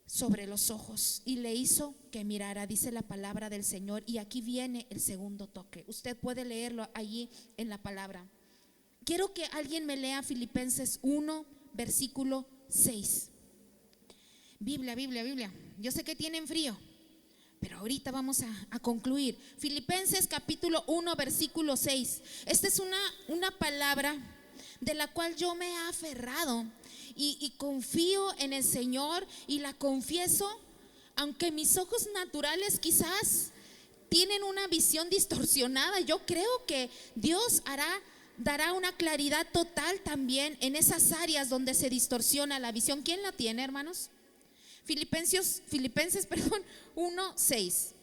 sobre los ojos y le hizo que mirara, dice la palabra del Señor. Y aquí viene el segundo toque. Usted puede leerlo allí en la palabra. Quiero que alguien me lea Filipenses 1, versículo 6. Biblia. Yo sé que tienen frío, pero ahorita vamos a concluir. Filipenses capítulo 1, versículo 6. Esta es una palabra de la cual yo me he aferrado y confío en el Señor y la confieso, aunque mis ojos naturales quizás tienen una visión distorsionada. Yo creo que Dios dará una claridad total también en esas áreas donde se distorsiona la visión. ¿Quién la tiene, hermanos? Filipenses 1, 6.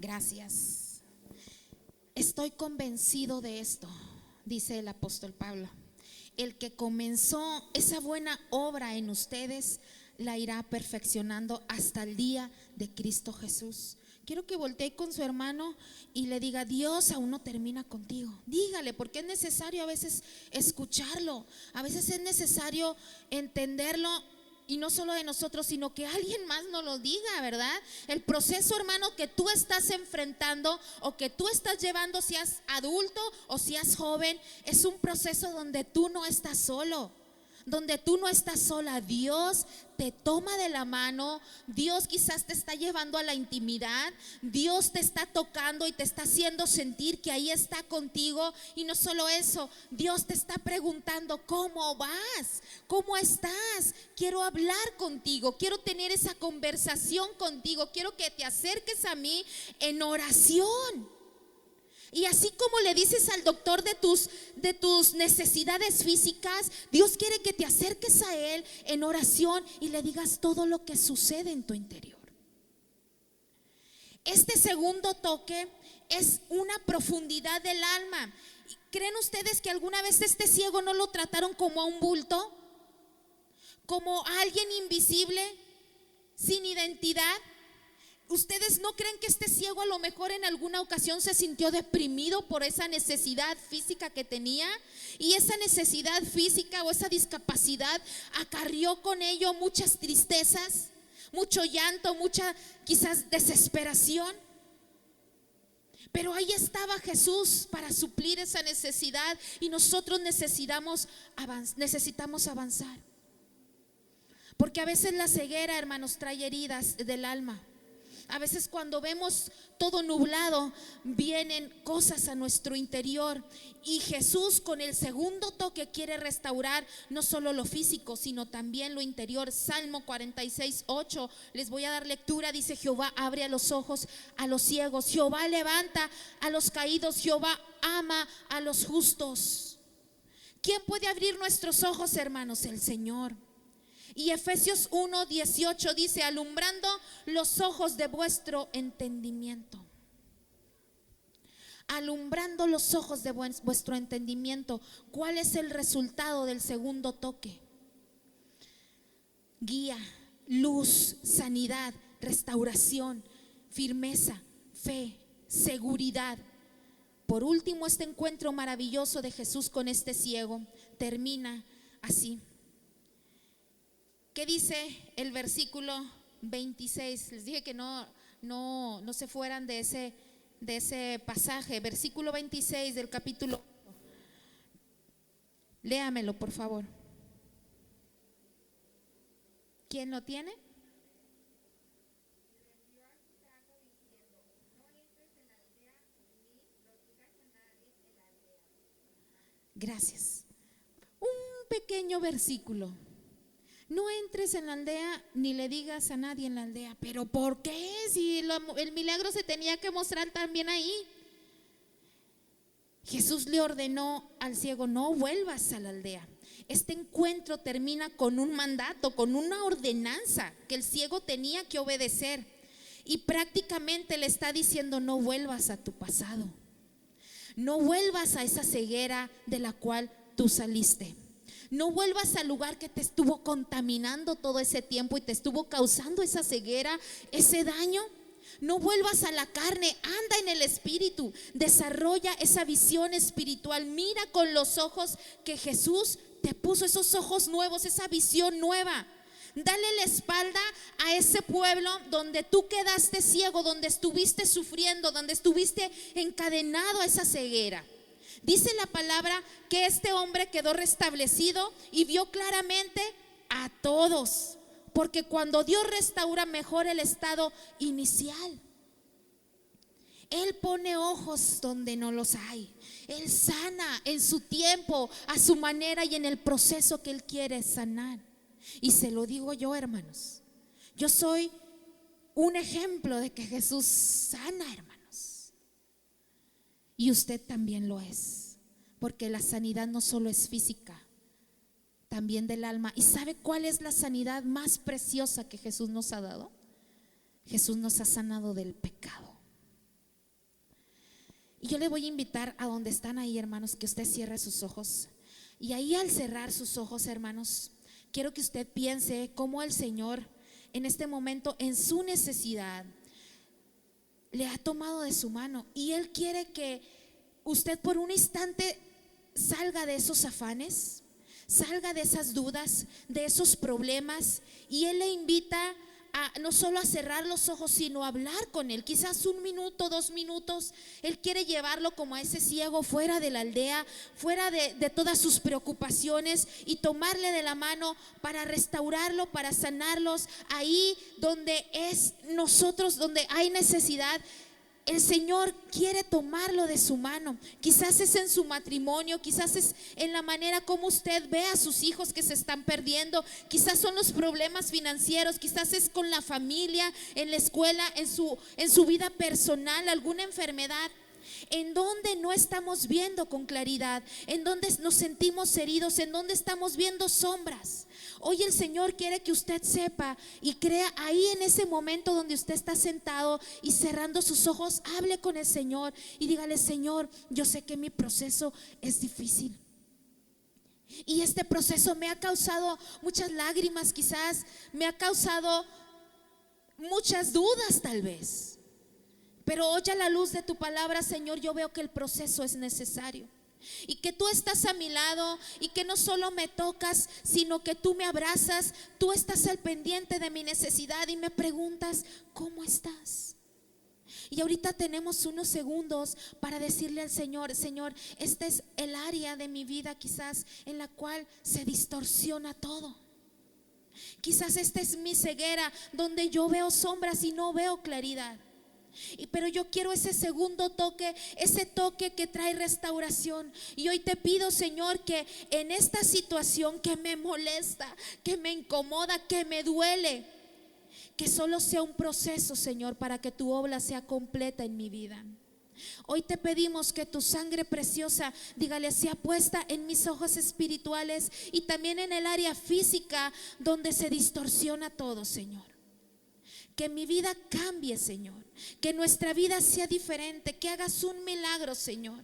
Gracias. Estoy convencido de esto, dice el apóstol Pablo. El que comenzó esa buena obra en ustedes la irá perfeccionando hasta el día de Cristo Jesús. Quiero que voltee con su hermano y le diga, Dios aún no termina contigo. Dígale, porque es necesario a veces escucharlo, a veces es necesario entenderlo. Y no solo de nosotros, sino que alguien más nos lo diga, ¿verdad? El proceso, hermano, que tú estás enfrentando o que tú estás llevando, seas adulto o seas joven, es un proceso donde tú no estás solo, donde tú no estás sola. Dios te toma de la mano. Dios quizás te está llevando a la intimidad. Dios te está tocando y te está haciendo sentir que ahí está contigo. Y no solo eso, Dios te está preguntando, ¿cómo vas? ¿Cómo estás? Quiero hablar contigo, quiero tener esa conversación contigo, quiero que te acerques a mí en oración. Y así como le dices al doctor de tus necesidades físicas, Dios quiere que te acerques a Él en oración y le digas todo lo que sucede en tu interior. Este segundo toque es una profundidad del alma. ¿Creen ustedes que alguna vez este ciego no lo trataron como a un bulto? ¿Como a alguien invisible? sin identidad. ¿Ustedes no creen que este ciego a lo mejor en alguna ocasión se sintió deprimido por esa necesidad física que tenía? Y esa necesidad física o esa discapacidad acarrió con ello muchas tristezas, mucho llanto, mucha quizás desesperación. Pero ahí estaba Jesús para suplir esa necesidad, y nosotros necesitamos avanzar. Porque a veces la ceguera, hermanos, trae heridas del alma. A veces cuando vemos todo nublado, vienen cosas a nuestro interior, y Jesús con el segundo toque quiere restaurar no solo lo físico, sino también lo interior. Salmo 46:8, les voy a dar lectura. Dice: Jehová abre a los ojos a los ciegos, Jehová levanta a los caídos, Jehová ama a los justos. ¿Quién puede abrir nuestros ojos, hermanos? El Señor. Y Efesios 1:18 dice: alumbrando los ojos de vuestro entendimiento. Alumbrando los ojos de vuestro entendimiento. ¿Cuál es el resultado del segundo toque? Guía, luz, sanidad, restauración, firmeza, fe, seguridad. Por último, este encuentro maravilloso de Jesús con este ciego termina así. ¿Qué dice el versículo 26? Les dije que no se fueran de ese pasaje. Versículo 26 del capítulo. Léamelo, por favor. ¿Quién lo tiene? Gracias. Un pequeño versículo. No entres en la aldea ni le digas a nadie en la aldea. ¿Pero por qué? Si el milagro se tenía que mostrar también ahí. Jesús le ordenó al ciego: no vuelvas a la aldea. Este encuentro termina con un mandato, con una ordenanza que el ciego tenía que obedecer. Y prácticamente le está diciendo: no vuelvas a tu pasado. No vuelvas a esa ceguera de la cual tú saliste. No vuelvas al lugar que te estuvo contaminando todo ese tiempo y te estuvo causando esa ceguera, ese daño. No vuelvas a la carne, anda en el espíritu. Desarrolla esa visión espiritual. Mira con los ojos que Jesús te puso, esos ojos nuevos, esa visión nueva. Dale la espalda a ese pueblo donde tú quedaste ciego, donde estuviste sufriendo, donde estuviste encadenado a esa ceguera. Dice la palabra que este hombre quedó restablecido y vio claramente a todos, porque cuando Dios restaura, mejora el estado inicial. Él pone ojos donde no los hay. Él sana en su tiempo, a su manera y en el proceso que Él quiere sanar. Y se lo digo yo, hermanos, yo soy un ejemplo de que Jesús sana, hermanos. Y usted también lo es, porque la sanidad no solo es física, también del alma. ¿Y sabe cuál es la sanidad más preciosa que Jesús nos ha dado? Jesús nos ha sanado del pecado. Y yo le voy a invitar a donde están ahí, hermanos, que usted cierre sus ojos. Y ahí, al cerrar sus ojos, hermanos, quiero que usted piense cómo el Señor en este momento, en su necesidad, le ha tomado de su mano, y Él quiere que usted por un instante salga de esos afanes, salga de esas dudas, de esos problemas, y Él le invita a no solo a cerrar los ojos, sino a hablar con Él. Quizás 1 minuto, 2 minutos. Él quiere llevarlo como a ese ciego fuera de la aldea, fuera de todas sus preocupaciones, y tomarle de la mano para restaurarlo, para sanarlos. Ahí donde es nosotros, donde hay necesidad, el Señor quiere tomarlo de su mano. Quizás es en su matrimonio, quizás es en la manera como usted ve a sus hijos que se están perdiendo, quizás son los problemas financieros, quizás es con la familia, en la escuela, en su vida personal, alguna enfermedad. En donde no estamos viendo con claridad, en donde nos sentimos heridos, en donde estamos viendo sombras. Hoy el Señor quiere que usted sepa y crea ahí, en ese momento donde usted está sentado y cerrando sus ojos, hable con el Señor y dígale: Señor, yo sé que mi proceso es difícil, y este proceso me ha causado muchas lágrimas, quizás me ha causado muchas dudas tal vez. Pero hoy a la luz de tu palabra, Señor, yo veo que el proceso es necesario. Y que tú estás a mi lado y que no solo me tocas, sino que tú me abrazas. Tú estás al pendiente de mi necesidad y me preguntas, ¿cómo estás? Y ahorita tenemos unos segundos para decirle al Señor: Señor, este es el área de mi vida quizás en la cual se distorsiona todo. Quizás esta es mi ceguera, donde yo veo sombras y no veo claridad. Pero yo quiero ese segundo toque, ese toque que trae restauración. Y hoy te pido, Señor, que en esta situación que me molesta, que me incomoda, que me duele, que solo sea un proceso, Señor, para que tu obra sea completa en mi vida. Hoy te pedimos que tu sangre preciosa, dígale, sea puesta en mis ojos espirituales y también en el área física donde se distorsiona todo, Señor. Que mi vida cambie, Señor. Que nuestra vida sea diferente. Que hagas un milagro, Señor.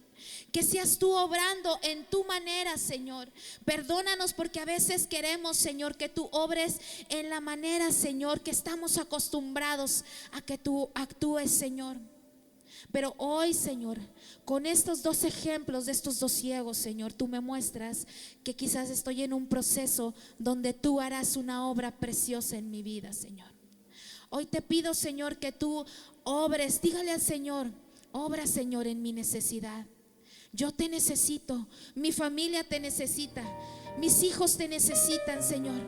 Que seas tú obrando en tu manera, Señor. Perdónanos porque a veces queremos, Señor, que tú obres en la manera, Señor, que estamos acostumbrados a que tú actúes, Señor. Pero hoy, Señor, con estos dos ejemplos de estos dos ciegos, Señor, tú me muestras que quizás estoy en un proceso donde tú harás una obra preciosa en mi vida, Señor. Hoy te pido, Señor, que tú obres. Dígale al Señor: obra, Señor, en mi necesidad. Yo te necesito, mi familia te necesita, mis hijos te necesitan, Señor.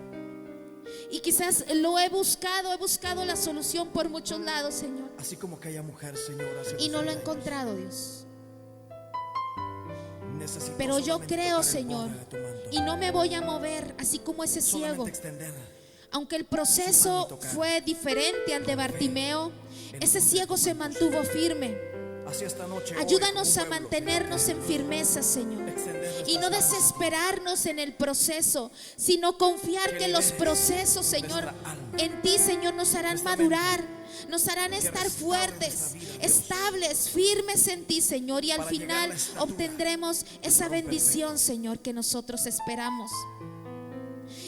Y quizás he buscado la solución por muchos lados, Señor. Así como aquella mujer, Señor, y no lo he encontrado, Dios. Pero yo creo, Señor, y no me voy a mover, así como ese ciego. Aunque el proceso fue diferente al de Bartimeo, ese ciego se mantuvo firme. Ayúdanos a mantenernos en firmeza, Señor, y no desesperarnos en el proceso, sino confiar que los procesos, Señor, en ti, Señor, nos harán madurar, nos harán estar fuertes, estables, firmes en ti, Señor, y al final obtendremos esa bendición, Señor, que nosotros esperamos.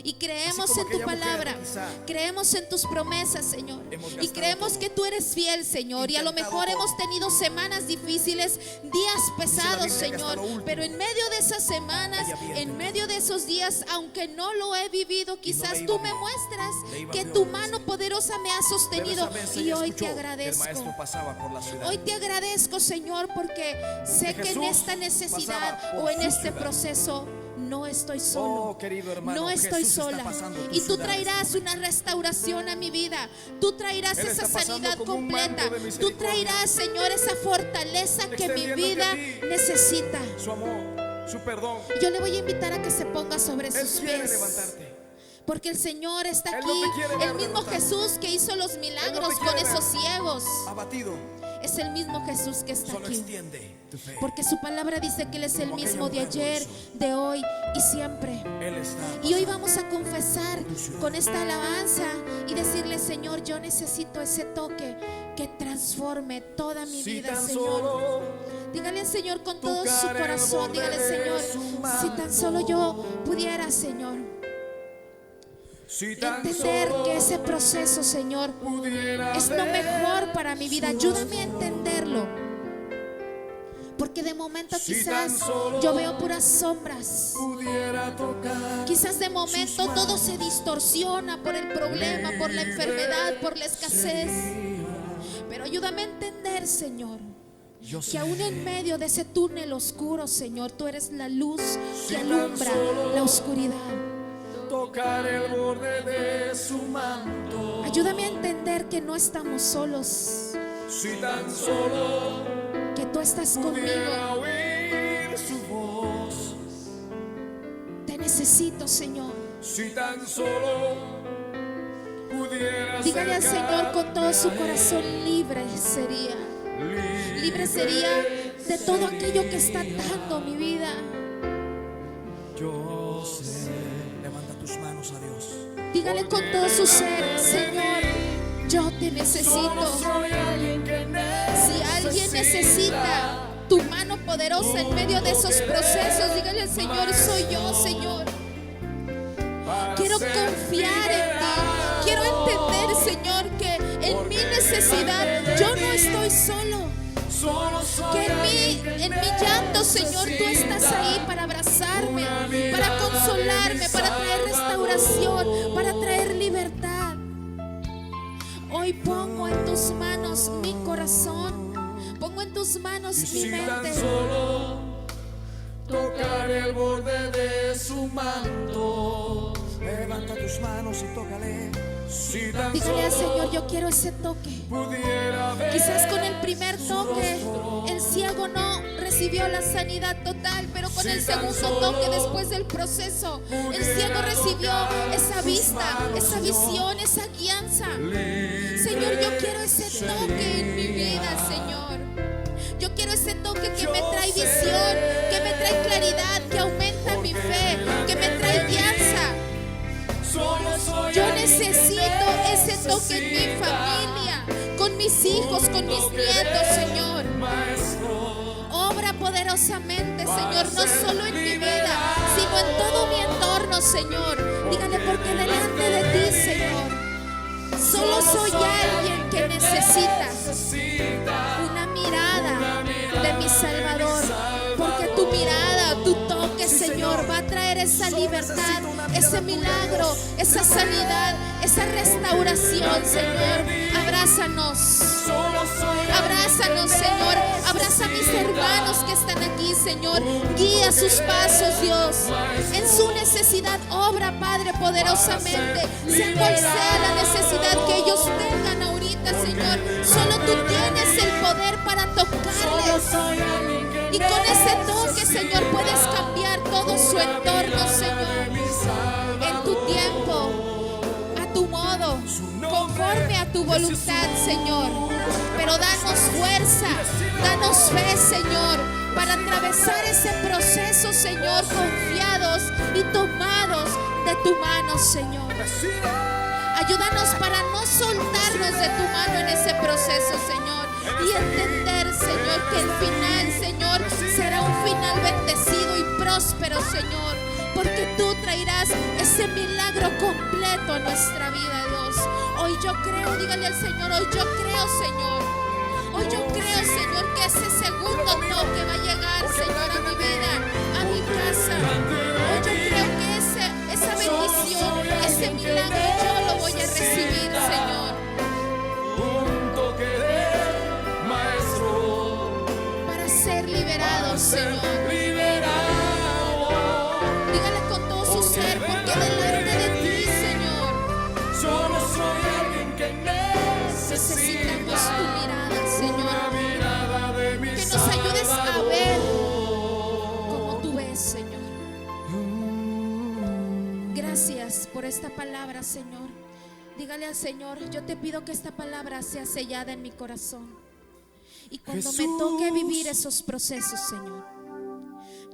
Y creemos en tu palabra, creemos en tus promesas, Señor, y creemos que tú eres fiel, Señor. Y a lo mejor hemos tenido semanas difíciles, días pesados, Señor, pero en medio de esas semanas, en medio de esos días, aunque no lo he vivido, quizás tú me muestras que tu mano poderosa me ha sostenido. Y hoy te agradezco. Hoy te agradezco, Señor, porque sé que en esta necesidad o en este proceso no estoy solo, no estoy sola. Y tú traerás una restauración a mi vida. Tú traerás esa sanidad completa. Tú traerás, Señor, esa fortaleza que mi vida necesita. Su amor, su perdón. Yo le voy a invitar a que se ponga sobre sus pies, porque el Señor está aquí. El mismo Jesús que hizo los milagros con esos ciegos abatido es el mismo Jesús que está aquí. Porque su palabra dice que Él es el mismo de ayer, de hoy y siempre. Y hoy vamos a confesar con esta alabanza y decirle: Señor, yo necesito ese toque que transforme toda mi vida, Señor. Dígale al Señor con todo su corazón. Dígale: Señor, si tan solo yo pudiera, Señor, entender que ese proceso, Señor, es lo mejor para mi vida. Ayúdame a entenderlo, porque de momento quizás yo veo puras sombras. Quizás de momento todo se distorsiona por el problema, por la enfermedad, por la escasez. Pero ayúdame a entender, Señor, que aún en medio de ese túnel oscuro, Señor, tú eres la luz que alumbra la oscuridad. Tocar el borde de su manto. Ayúdame a entender que no estamos solos, si tan solo que tú estás conmigo. Oír su voz. Te necesito, Señor. Si tan solo pudiera. Dígale al Señor con todo su corazón: libre sería. Libre sería de todo aquello que está atando mi vida. Yo sé. Levanta tus manos a Dios. Dígale con todo su ser: Señor, yo te necesito. Si alguien necesita tu mano poderosa en medio de esos procesos, dígale al Señor: soy yo, Señor. Quiero confiar en ti. Quiero entender, Señor, que en necesidad yo no estoy solo. Solo soy Que alguien en mi llanto, Señor, tú estás ahí para abrazarme, para consolarme, para traer restauración, para traer libertad. Hoy pongo en tus manos mi corazón, pongo en tus manos Y mi si tan mente. solo tocar el borde de su manto, levanta tus manos y tócale. Si tan Dígale al solo Señor, yo quiero ese toque. pudiera ver Quizás con el primer su toque rostro. el ciego no recibió la sanidad total, pero con el segundo toque, después del proceso, el ciego recibió esa vista, esa visión, esa guianza. Señor, yo quiero ese toque en mi vida, Señor. Yo quiero ese toque que me trae visión, que me trae claridad, que aumenta mi fe, que me trae guianza. Solo soy Yo alguien que necesito ese toque en mi familia, con mis hijos, con mis nietos, Señor. Maestro, Obra poderosamente, Señor, no solo en mi vida, sino en todo mi entorno, Señor. Dígale, porque delante de ti, Señor, solo soy alguien que necesita una mirada de mi Salvador. Porque tu mirada, tu toque, Señor, va a traer esa libertad, ese milagro, esa sanidad, esa restauración, Señor. Abrázanos. Abrázanos, Señor. Abraza a mis hermanos que están aquí, Señor. Guía sus pasos, Dios. En su necesidad, obra, Padre, poderosamente. Sea cual sea la necesidad que ellos tengan ahorita, Señor. Solo tú tienes el poder para tocarles. Y con ese toque, Señor, puedes cambiar todo su entorno, Señor. En tu tiempo, a tu modo, conforme a tu voluntad, Señor. Pero danos fuerza, danos fe, Señor, para atravesar ese proceso, Señor, confiados y tomados de tu mano, Señor. Ayúdanos para no soltarnos de tu mano en ese proceso, Señor, y entender, Señor, que el final, Señor, será un final bendecido y próspero, Señor, porque tú traerás ese milagro completo a nuestra vida, Dios. Hoy yo creo, dígale al Señor, hoy yo creo, Señor. Hoy yo creo, Señor, que ese segundo toque va a llegar, Señor, a mi vida, a mi casa. Hoy yo creo que esa bendición, ese milagro, yo lo voy a recibir, Señor. un toque de Maestro Para ser liberados, Señor. liberado. Dígale con todo su ser, porque delante de ti, Señor, Solo soy alguien que necesitamos tu mirada, una Señor. mirada de mi Que nos ayudes a Salvador. ver como tú ves, Señor. Gracias por esta palabra, Señor. Dígale al Señor, yo te pido que esta palabra sea sellada en mi corazón. Y cuando me toque vivir esos procesos, Señor,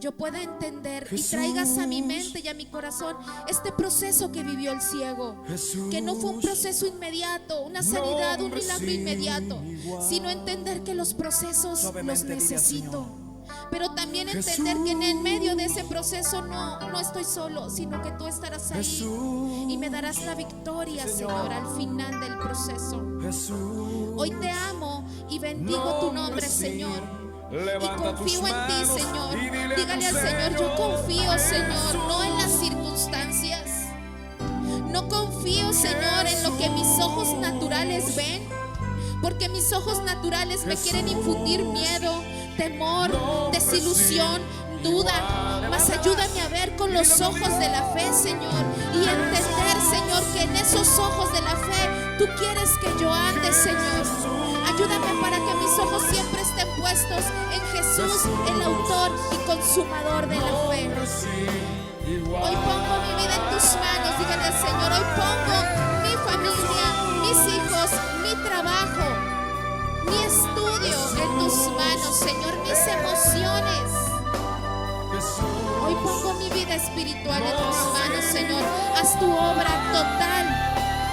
yo pueda entender y traigas a mi mente y a mi corazón este proceso que vivió el ciego. Que no fue un proceso inmediato, una sanidad, un milagro inmediato, sino entender que los procesos los necesito. Pero también entender que en medio de ese proceso no estoy solo, sino que tú estarás ahí y me darás la victoria, Señor, al final del proceso. Hoy te amo y bendigo tu nombre, Señor. Y confío en ti, Señor. Dígale al Señor, yo confío, Señor, no en las circunstancias. No confío, Señor, en lo que mis ojos naturales ven, porque mis ojos naturales me quieren infundir miedo, temor, desilusión, duda. Mas ayúdame a ver con los ojos de la fe, Señor, y entender, Señor, que en esos ojos de la fe tú quieres que yo ande, Señor. Ayúdame para que mis ojos siempre estén puestos en Jesús, el autor y consumador de la fe. Hoy pongo mi vida en tus manos, dígale al Señor, hoy pongo mi familia, mis hijos, mi trabajo, mi estudio en tus manos, Señor, mis emociones. Hoy pongo mi vida espiritual en tus manos, Señor. Haz tu obra total,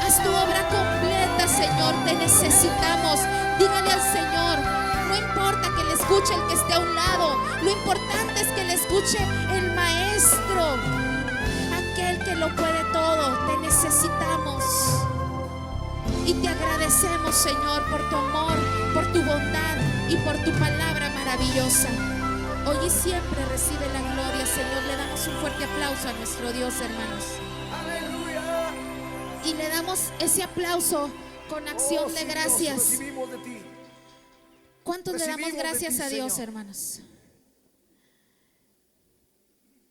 haz tu obra completa, Señor. Te necesitamos. Dígale al Señor, no importa que le escuche el que esté a un lado, lo importante es que le escuche el Maestro, aquel que lo puede todo. Te necesitamos. Y te agradecemos, Señor, por tu amor, por tu bondad y por tu palabra maravillosa. Hoy y siempre recibe la gloria, Señor. Le damos un fuerte aplauso a nuestro Dios, hermanos. Aleluya. Y le damos ese aplauso con acción de sí, gracias. Dios, recibimos de ti. ¿Cuántos le damos Recibimos de gracias ti, a Dios, Señor. hermanos?